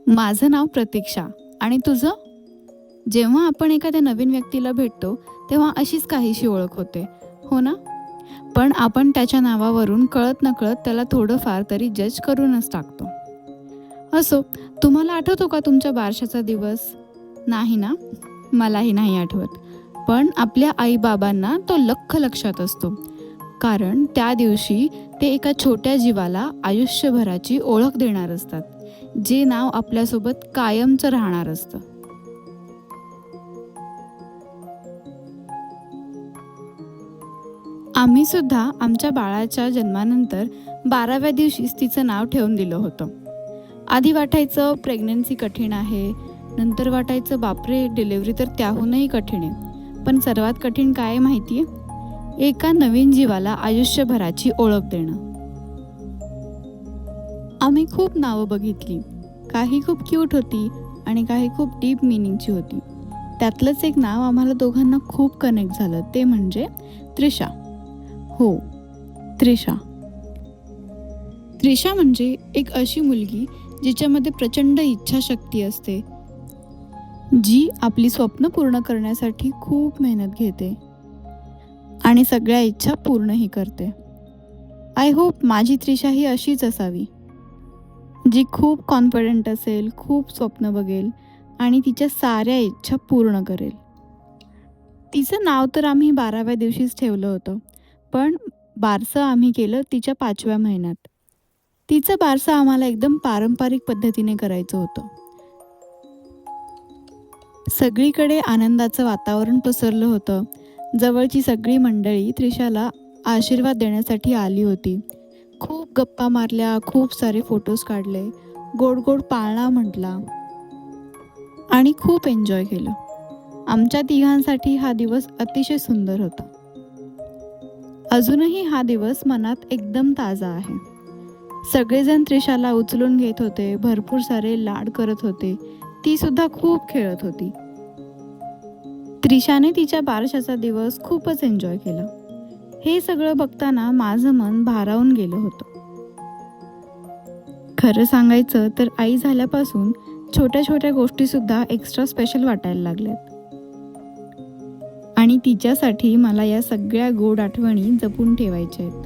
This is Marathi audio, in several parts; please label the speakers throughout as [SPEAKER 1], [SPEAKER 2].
[SPEAKER 1] माझं नाव प्रतीक्षा आणि तुझं? जेव्हा आपण एखाद्या नवीन व्यक्तीला भेटतो तेव्हा अशीच काहीशी ओळख होते, हो ना? पण आपण त्याच्या नावावरून कळत नकळत त्याला थोडंफार तरी जज करूनच टाकतो. असो, तुम्हाला आठवतो का तुमच्या बारशाचा दिवस? नाही ना? मलाही नाही आठवत. पण आपल्या आईबाबांना तो लक्षात असतो. कारण त्या दिवशी ते एका छोट्या जीवाला आयुष्यभराची ओळख देणार असतात, जे नाव आपल्यासोबत कायमचं राहणार असतं. आम्ही सुद्धा आमच्या बाळाच्या जन्मानंतर 12व्या दिवशीच तिचं नाव ठेवून दिलं होतं. आधी वाटायचं प्रेग्नन्सी कठीण आहे, नंतर वाटायचं बापरे डिलिव्हरी तर त्याहूनही कठीण आहे. पण सर्वात कठीण काय आहे माहिती आहे? एका नवीन जीवाला आयुष्यभराची ओळख देणं. आम्ही खूप नावं बघितली. काही खूप क्यूट होती आणि काही खूप डीप मिनिंगची होती. त्यातलंच एक नाव आम्हाला दोघांना खूप कनेक्ट झालं, ते म्हणजे त्रिशा. हो, त्रिशा. त्रिशा म्हणजे एक अशी मुलगी जिच्यामध्ये प्रचंड इच्छाशक्ती असते, जी आपली स्वप्न पूर्ण करण्यासाठी खूप मेहनत घेते आणि सगळ्या इच्छा पूर्णही करते. आय होप माझी त्रिशा ही अशीच असावी, जी खूप कॉन्फिडंट असेल, खूप स्वप्न बघेल आणि तिच्या साऱ्या इच्छा पूर्ण करेल. तिचं नाव तर आम्ही 12व्या दिवशीच ठेवलं होतं, पण बारसं आम्ही केलं तिच्या 5व्या महिन्यात. तिचं बारसं आम्हाला एकदम पारंपरिक पद्धतीने करायचं होतं. सगळीकडे आनंदाचं वातावरण पसरलं होतं. जवळची सगळी मंडळी त्रिशाला आशीर्वाद देण्यासाठी आली होती. खूप गप्पा मारल्या, खूप सारे फोटोज काढले, गोड गोड पाळणा म्हटला आणि खूप एन्जॉय केलं. आमच्या तिघांसाठी हा दिवस अतिशय सुंदर होता. अजूनही हा दिवस मनात एकदम ताजा आहे. सगळेजण त्रिशाला उचलून घेत होते, भरपूर सारे लाड करत होते. ती सुद्धा खूप खेळत होती. त्रिशाने तिच्या बारशाचा दिवस खूपच एन्जॉय केला. हे सगळं बघताना माझं मन भारावून गेलं होतं. खरं सांगायचं तर आई झाल्यापासून छोट्या छोट्या गोष्टीसुद्धा एक्स्ट्रा स्पेशल वाटायला लागल्यात. आणि तिच्यासाठी मला या सगळ्या गोड आठवणी जपून ठेवायच्या आहेत.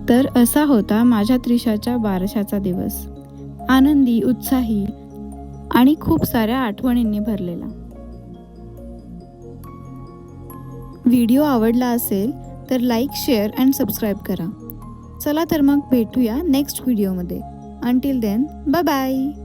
[SPEAKER 1] तर असा होता माझ्या त्रिशाच्या बारशाचा दिवस. आनंदी, उत्साही आणि खूप साऱ्या आठवणींनी भरलेला. व्हिडिओ आवडला असेल तर लाईक, शेअर अँड सबस्क्राईब करा. चला तर मग भेटूया नेक्स्ट व्हिडिओमध्ये. Until then, bye bye.